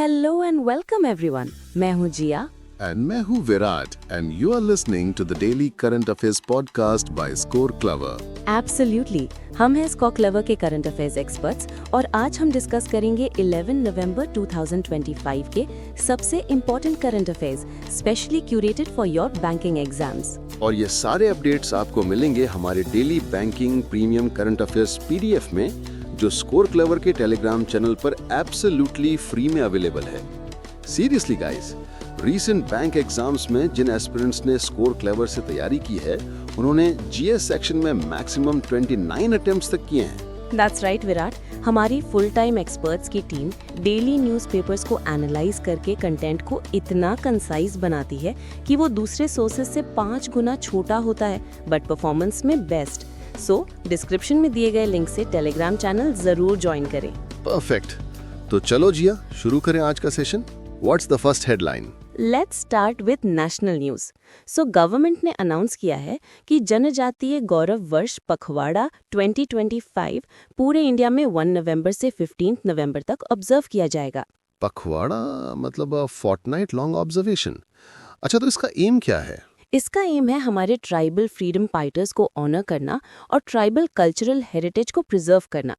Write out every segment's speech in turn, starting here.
Hello and welcome everyone. मैं हूँ जिया And मैं हूँ Virat and you are listening to the daily current affairs podcast by Score Clever. Absolutely. हम हैं score clever के करंट अफेयर्स एक्सपर्ट्स और आज हम डिस्कस करेंगे 11 नवंबर 2025 के सबसे important current affairs specially curated for your banking exams. और ये सारे अपडेट्स आपको मिलेंगे हमारे daily banking premium current affairs PDF में जो स्कोर क्लेवर के टेलीग्राम चैनल पर एब्सोल्युटली फ्री में अवेलेबल है। Seriously guys, recent bank exams में जिन एस्पिरेंट्स ने स्कोर क्लेवर से तैयारी की है उन्होंने जीएस सेक्शन में मैक्सिमम 29 अटेम्प्ट्स तक किए हैं। That's right Virat. हमारी फुल टाइम एक्सपर्ट्स की टीम डेली न्यूज़पेपर्स को एनालाइज करके कंटेंट को इतना कंसाइज बनाती है कि वो दूसरे सोर्सेज से 5 गुना छोटा होता है बट परफॉर्मेंस में बेस्ट। सो डिस्क्रिप्शन में दिए गए लिंक से टेलीग्राम चैनल जरूर ज्वाइन करें। परफेक्ट। तो चलो जिया शुरू करें आज का session. What's the first headline? Let's start with national news. So government ने अनाउंस किया है कि जनजातीय गौरव वर्ष पखवाड़ा 2025 पूरे इंडिया में 1 नवंबर से 15 नवंबर तक ऑब्जर्व किया जाएगा। पखवाड़ा मतलब फोर्टनाइट लॉन्ग ऑब्जर्वेशन। अच्छा, तो इसका एम क्या है? इसका एम है हमारे ट्राइबल फ्रीडम फाइटर्स को ऑनर करना और ट्राइबल कल्चरल हेरिटेज को प्रिजर्व करना।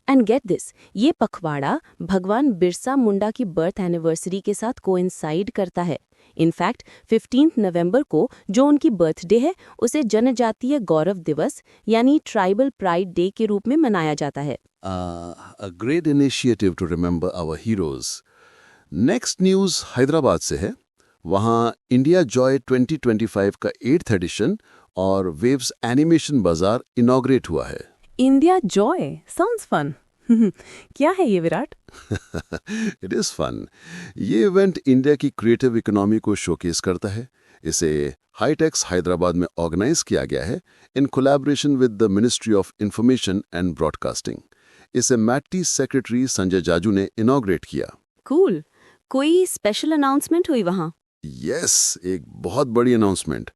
एंड गेट दिस, ये पखवाड़ा भगवान बिरसा मुंडा की बर्थ एनिवर्सरी के साथ कोइंसाइड करता है। इनफैक्ट 15 नवंबर को जो उनकी बर्थडे है उसे जनजातीय गौरव दिवस यानी ट्राइबल प्राइड डे के रूप में मनाया जाता है। A great initiative to remember our heroes. Next news Hyderabad से है। वहाँ इंडिया जॉय 2025 का 8th एडिशन और वेव्स एनिमेशन बाजार इनॉग्रेट हुआ है। India joy sounds fun. क्या है ये विराट? It is fun. ये इवेंट इंडिया की क्रिएटिव इकोनॉमी को शोकेस करता है। इसे हाईटेक्स हैदराबाद में ऑर्गेनाइज किया गया है in collaboration with the ministry of information and broadcasting. इसे मैटी सेक्रेटरी संजय जाजू ने इनॉग्रेट किया। कूल। कोई स्पेशल अनाउंसमेंट हुई वहाँ? यस, एक बहुत बड़ी अनाउंसमेंट।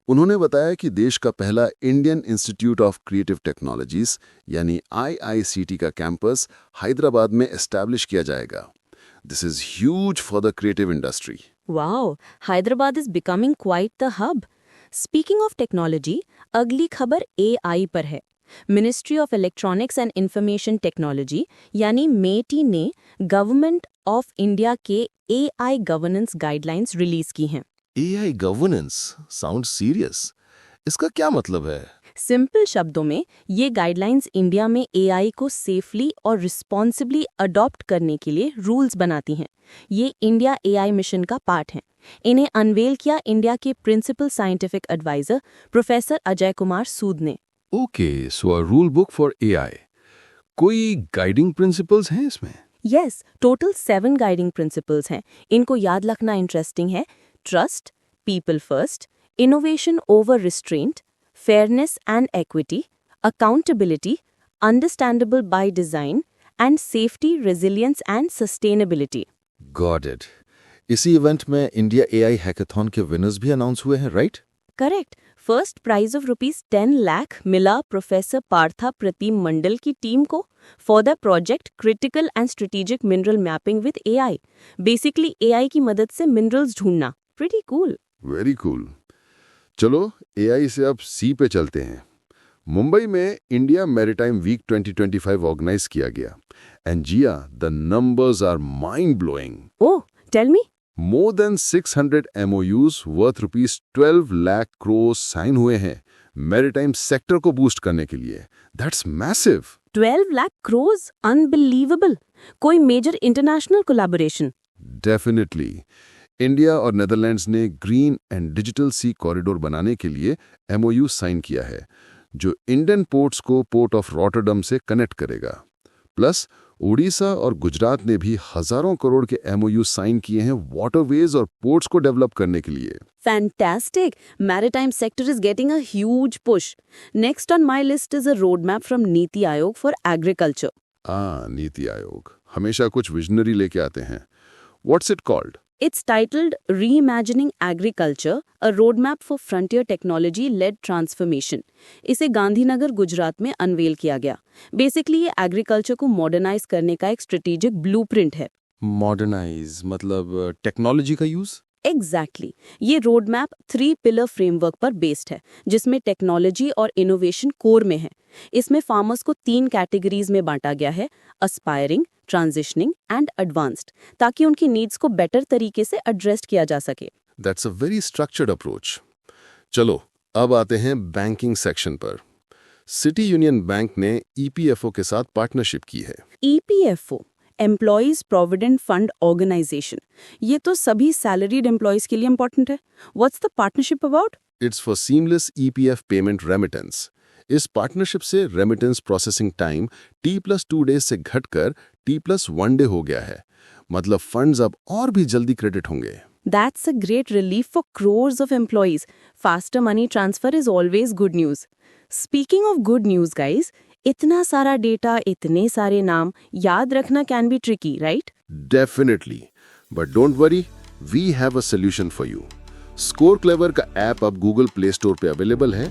उन्होंने बताया कि देश का पहला Indian institute of creative technologies यानी IICT का कैंपस हैदराबाद में एस्टैब्लिश किया जाएगा। This is huge for the creative industry. Wow, Hyderabad is becoming quite the hub. Speaking of technology, अगली खबर AI पर है। Ministry of electronics and information technology यानी मेटी ने गवर्नमेंट ऑफ इंडिया के AI गवर्नेंस गाइडलाइंस रिलीज की हैं। AI governance sound serious. इसका क्या मतलब है? सिंपल शब्दों में ये गाइडलाइंस इंडिया में AI को सेफली और रिस्पॉन्सिबली अडॉप्ट करने के लिए रूल्स बनाती हैं। ये इंडिया AI मिशन का पार्ट हैं। इन्हें अनवेल किया इंडिया के principal scientific adviser professor Ajay Kumar Sood ने। Okay, so a rule book for AI। कोई गाइडिंग प्रिंसिपल्स हैं इसमें? यस, टोटल 7 गाइडिंग प्रिंसिपल्स हैं। इनको याद रखना इंटरेस्टिंग है। Trust, people first, innovation over restraint, fairness and equity, accountability, understandable by design and safety, resilience and sustainability. Got it. इसी event में इंडिया AI हैकाथॉन के विनर्स भी अनाउंस हुए हैं, right? Correct. First prize of ₹10 lakh मिला professor Partha Pratim Mandal की टीम को for the project critical and strategic mineral mapping with AI। Basically AI की मदद से मिनरल्स ढूंढना। Pretty cool. Very cool. चलो AI से अब सी पे चलते हैं। मुंबई में इंडिया मैरीटाइम वीक 2025 ऑर्गेनाइज किया गया एंड जिया, the numbers are mind blowing. Oh, tell me. More than 600 MOUs worth ₹12 lakh crores sign हुए हैं मैरीटाइम सेक्टर को बूस्ट करने के लिए। That's massive. 12 lakh crores, unbelievable. कोई major international collaboration? Definitely. India और नेदरलैंड्स ने green and digital sea corridor बनाने के लिए MOU साइन किया है जो इंडियन पोर्ट्स को पोर्ट ऑफ रॉटरडम से कनेक्ट करेगा। प्लस उड़ीसा और गुजरात ने भी हजारों करोड़ के MOU साइन किए हैं वाटरवेज और पोर्ट्स को डेवलप करने के लिए। Fantastic! Maritime sector is getting a huge push. Next on my list is a roadmap from Niti Aayog for agriculture. NITI Aayog हमेशा कुछ विजनरी लेके आते हैं। What's it called? It's titled Reimagining Agriculture, a Roadmap for Frontier Technology-Led Transformation. इसे गांधीनगर गुजरात में unwell किया गया। Basically ये एग्रीकल्चर को मॉडर्नाइज करने का एक स्ट्रेटेजिक ब्लूप्रिंट है। मॉडर्नाइज मतलब टेक्नोलॉजी का यूज। एग्जैक्टली ये रोड मैप 3 पिलर फ्रेमवर्क पर बेस्ड है, जिसमें टेक्नोलॉजी और इनोवेशन कोर में है। इसमें फार्मर्स को 3 कैटेगरीज में बांटा गया है, अस्पायरिंग, ट्रांजिशनिंग एंड एडवांस्ड, ताकि उनकी नीड्स को बेटर तरीके से एड्रेस किया जा सके। That's a very structured approach. चलो अब आते हैं बैंकिंग सेक्शन पर। सिटी यूनियन बैंक ने ईपीएफओ के साथ पार्टनरशिप की है। EPFO employees provident fund organisation, ये तो सभी सैलरीड एम्प्लॉयज के लिए इंपॉर्टेंट है। What's the partnership about? It's for seamless EPF payment remittance. इस पार्टनरशिप से remittance processing time T+2 days से घटकर T+1 डे हो गया है। मतलब फंड्स अब और भी जल्दी क्रेडिट होंगे। That's a great relief for crores of employees. Faster money transfer is always good news. Speaking of good news, guys, इतना सारा डेटा, इतने सारे नाम याद रखना can be tricky, right? Definitely. But don't worry, we have a solution for you. Score Clever का app अब Google Play Store पे अवेलेबल है।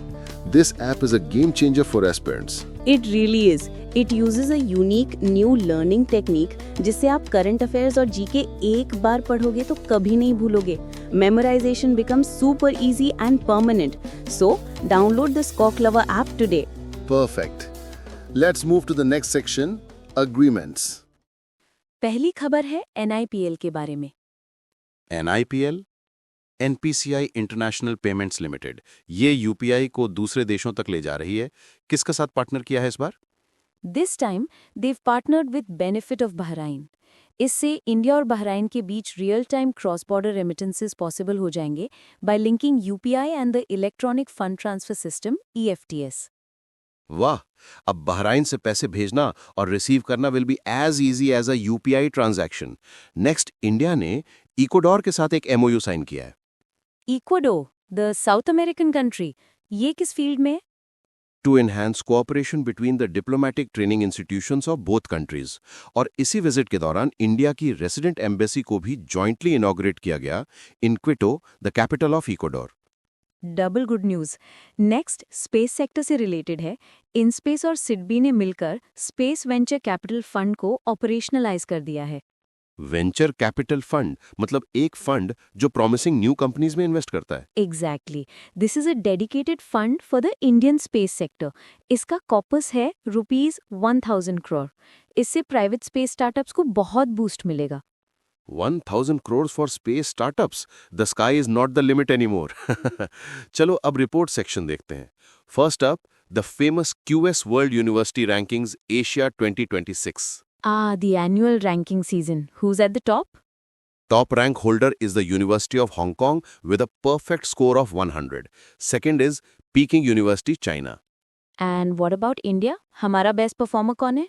This app is a game changer for aspirants. It really is. It uses a unique new learning technique जिससे आप current affairs और GK एक बार पढ़ोगे तो कभी नहीं भूलोगे। Memorization becomes super easy and permanent. So, download the Score Clever app today. Perfect. Let's move to the next section, agreements. पहली खबर है NIPL के बारे में। NIPL NPCI international payments limited, ये यूपीआई को दूसरे देशों तक ले जा रही है। किसके साथ पार्टनर किया है इस बार? This time, they've partnered with Benefit of Bahrain. इससे इंडिया और बहराइन के बीच real time cross border remittances possible हो जाएंगे by linking UPI and the electronic fund transfer system EFTS। वाह, अब बहराइन से पैसे भेजना और रिसीव करना will be as easy as a UPI transaction. Next, India ने इक्वाडोर के साथ एक MOU साइन किया है। Ecuador, the South American country, ये किस फील्ड में? To enhance cooperation between the diplomatic training institutions of both countries. और इसी विजिट के दौरान इंडिया की रेसिडेंट एम्बेसी को भी जॉइंटली इनॉग्रेट किया गया in Quito, the capital of Ecuador. Double good news. Next, space sector से रिलेटेड है। इनस्पेस और सिडबी ने मिलकर स्पेस वेंचर कैपिटल फंड को ऑपरेशनलाइज कर दिया है। वेंचर कैपिटल फंड मतलब एक फंड जो प्रॉमिसिंग न्यू कंपनीज में इन्वेस्ट करता है। Exactly, this is a dedicated fund for the Indian space sector. इसका कॉपस है ₹1000 करोड़। इससे प्राइवेट स्पेस स्टार्टअप्स को बहुत बूस्ट मिलेगा। 1000 crores for space startups. The sky is not the limit anymore. चलो अब रिपोर्ट सेक्शन देखते हैं। First up, the famous QS world university rankings Asia 2026। The annual ranking season. Who's at the top? Top rank holder is the University of Hong Kong with a perfect score of 100. Second is Peking University, China. And what about India? हमारा best performer कौन है?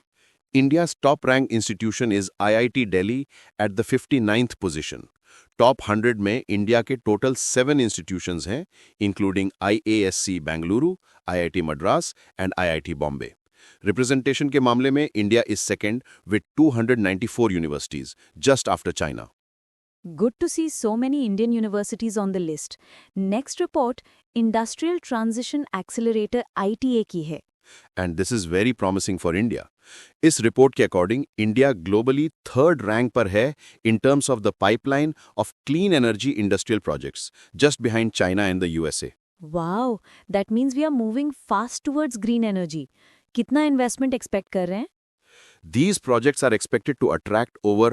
India's top ranked institution is IIT Delhi at the 59th position. Top 100 में India के total 7 institutions हैं, including IASC Bengaluru, IIT Madras and IIT Bombay. Representation के मामले में India is second with 294 universities, just after China. Good to see so many Indian universities on the list. Next report, Industrial Transition Accelerator ITA की है. And this is very promising for India. इस report के according India globally 3rd rank पर है in terms of the pipeline of clean energy industrial projects, just behind China and the USA. Wow, that means we are moving fast towards green energy. कितना investment expect कर रहे हैं? These projects are expected to attract over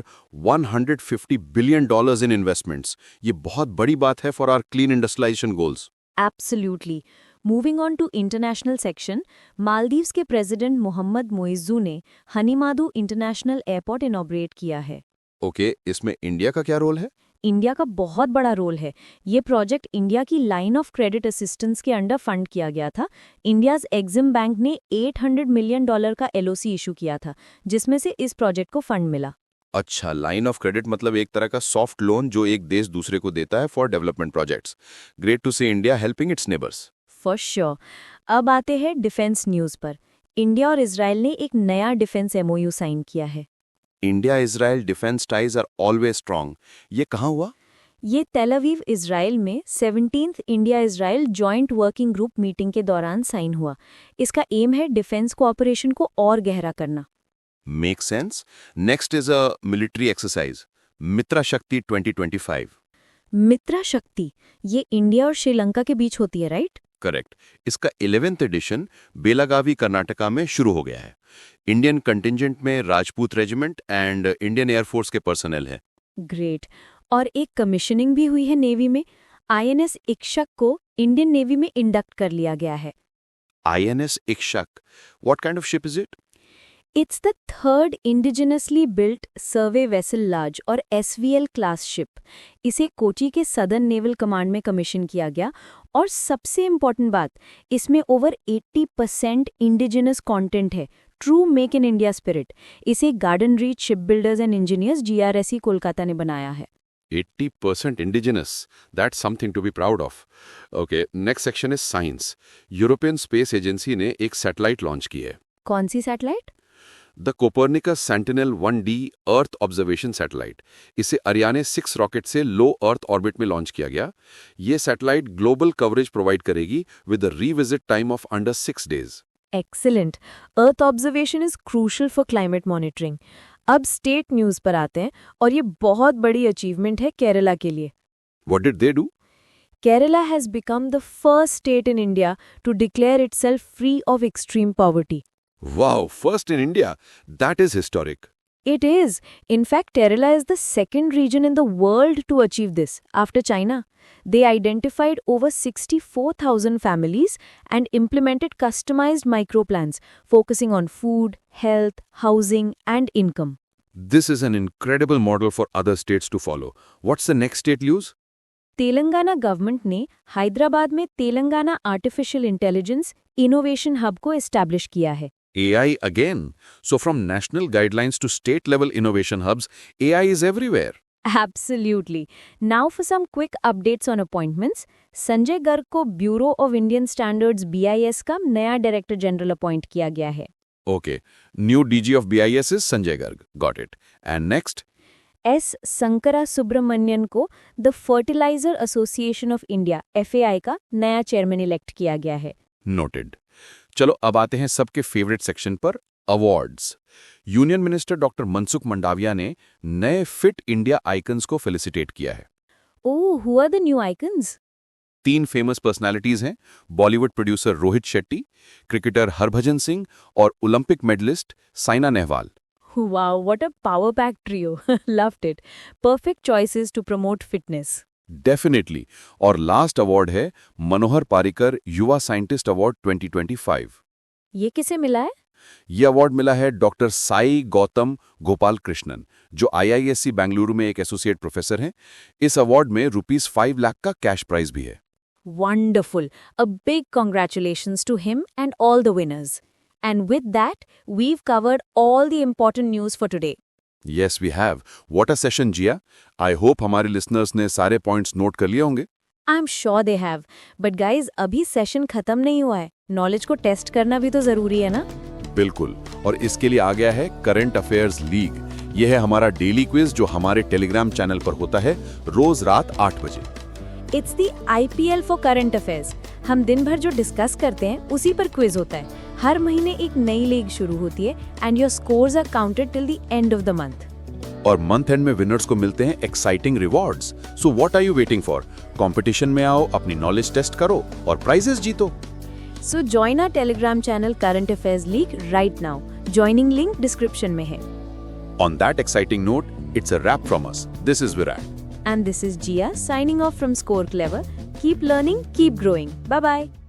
$150 billion in investments. ये बहुत बड़ी बात है for our clean industrialization goals. Absolutely. Moving on to international section, Maldives के प्रेसिडेंट मोहम्मद मोइज़ू ने हनीमादू इंटरनेशनल एयरपोर्ट इनॉग्रेट किया है। ओके, इसमें इंडिया का क्या रोल है? इंडिया का बहुत बड़ा रोल है। ये प्रोजेक्ट इंडिया की लाइन ऑफ क्रेडिट असिस्टेंस के अंडर फंड किया गया था। इंडियाज एग्जिम बैंक ने $800 मिलियन का LOC इशू किया था, जिसमें से इस प्रोजेक्ट को फंड मिला। अच्छा, लाइन ऑफ क्रेडिट मतलब एक तरह का सॉफ्ट लोन जो एक देश दूसरे को देता है for development projects. Great to see India helping its neighbours. For sure. अब आते हैं डिफेंस न्यूज़ पर। इंडिया और इजराइल ने एक नया डिफेंस MOU साइन किया है। India Israel defence ties are always strong. ये कहाँ हुआ? ये तेल अवीव इजराइल में 17th India Israel joint working group meeting के दौरान साइन हुआ। इसका एम है डिफेंस कोऑपरेशन को और गहरा करना। Make sense? Next is a military exercise, Mitra Shakti 2025. मित्रा शक्ति ये इंडिया और श्रीलंका के बीच होती है, राइट? करेक्ट। इसका 11th एडिशन बेलागावी कर्नाटका में शुरू हो गया है। इंडियन कंटिजेंट में Rajput regiment and Indian air force के पर्सनल है। ग्रेट। और एक कमीशनिंग भी हुई है नेवी में। आईएनएस इक्ष्क को इंडियन नेवी में इंडक्ट कर लिया गया है। INS Ikshak. What kind of ship is it? It's the third indigenously built survey vessel large और SVL क्लास शिप। इसे कोची के सदर्न नेवल कमांड में कमीशन किया गया और सबसे इम्पॉर्टेंट बात, इसमें ओवर 80% इंडिजिनस कंटेंट है। True make in India spirit. इसे गार्डन रीच शिप बिल्डर्स एंड इंजीनियर्स GRSE कोलकाता ने बनाया है। 80% indigenous. That's something to be proud of. Okay, next section is science. European Space Agency ने एक सैटेलाइट लॉन्च की है। कौन सी satellite? The Copernicus Sentinel 1D earth observation satellite. इसे अरियाने 6 रॉकेट से लो अर्थ ऑर्बिट में लॉन्च किया गया। ये सैटेलाइट ग्लोबल कवरेज प्रोवाइड करेगी with a revisit time of under 6 days। Excellent. Earth observation is crucial for climate monitoring. अब state news पर आते हैं और ये बहुत बड़ी अचीवमेंट है केरला के लिए। What did they do? Kerala has become the first state in India to declare itself free of extreme poverty. Wow, first in India. That is historic. It is. In fact, Kerala is the second region in the world to achieve this, after China. They identified over 64,000 families and implemented customized microplans, focusing on food, health, housing, and income. This is an incredible model for other states to follow. What's the next state news? Telangana government ने हैदराबाद में Telangana artificial intelligence innovation hub को establish किया है। AI again. So from national guidelines to state level innovation hubs, AI is everywhere. Absolutely. Now for some quick updates on appointments. Sanjay Garg को bureau of Indian standards BIS का नया director general appoint किया गया है। Okay. New DG of BIS is Sanjay Garg. Got it. And next? S. Sankara Subramanian को the fertiliser association of India FAI का नया chairman elect किया गया है। Noted. चलो अब आते हैं सबके फेवरेट सेक्शन पर, awards. Union minister doctor Mansukh Mandaviya ने नए फिट इंडिया आइकन्स को फेलिसिटेट किया है। Oh, who are the new icons? 3 famous personalities हैं, बॉलीवुड प्रोड्यूसर रोहित शेट्टी, क्रिकेटर हरभजन सिंह और Olympic medallist Saina Nehwal. Wow, what a power-packed trio. Loved it. Perfect choices to promote fitness. Definitely. और last award है मनोहर पारिकर युवा scientist award 2025। ये किसे मिला है? ये अवार्ड मिला है डॉक्टर साई गौतम गोपाल कृष्णन, जो IISc बेंगलुरु में एक एसोसिएट प्रोफेसर हैं। इस अवार्ड में ₹5 लाख का कैश प्राइज भी है। Wonderful. A big congratulations to him and all the winners. And with that, we've covered all the important news for today. Yes, we have. What a session, Jia. I hope हमारे listeners ने सारे points note कर लिए होंगे। I'm sure they have. But guys, अभी session खत्म नहीं हुआ है। नॉलेज को टेस्ट करना भी तो जरूरी है ना? बिल्कुल। और इसके लिए आ गया है करंट अफेयर्स लीग। यह है हमारा डेली क्विज जो हमारे टेलीग्राम चैनल पर होता है रोज रात 8 बजे। It's the IPL for current affairs. हम दिन भर जो डिस्कस करते हैं उसी पर क्विज होता है। हर महीने एक नई लीग शुरू होती है and your scores are counted till the end of the month. और मंथ एंड में विनर्स को मिलते हैं exciting rewards. So what are you waiting for? Competition में आओ, अपनी नॉलेज टेस्ट करो और प्राइजेस जीतो। So join our Telegram channel Current Affairs League right now. Joining link description में है। On that exciting note, it's a wrap from us. This is Virat. And this is Jia signing off from Score Clever. Keep learning, keep growing. Bye bye.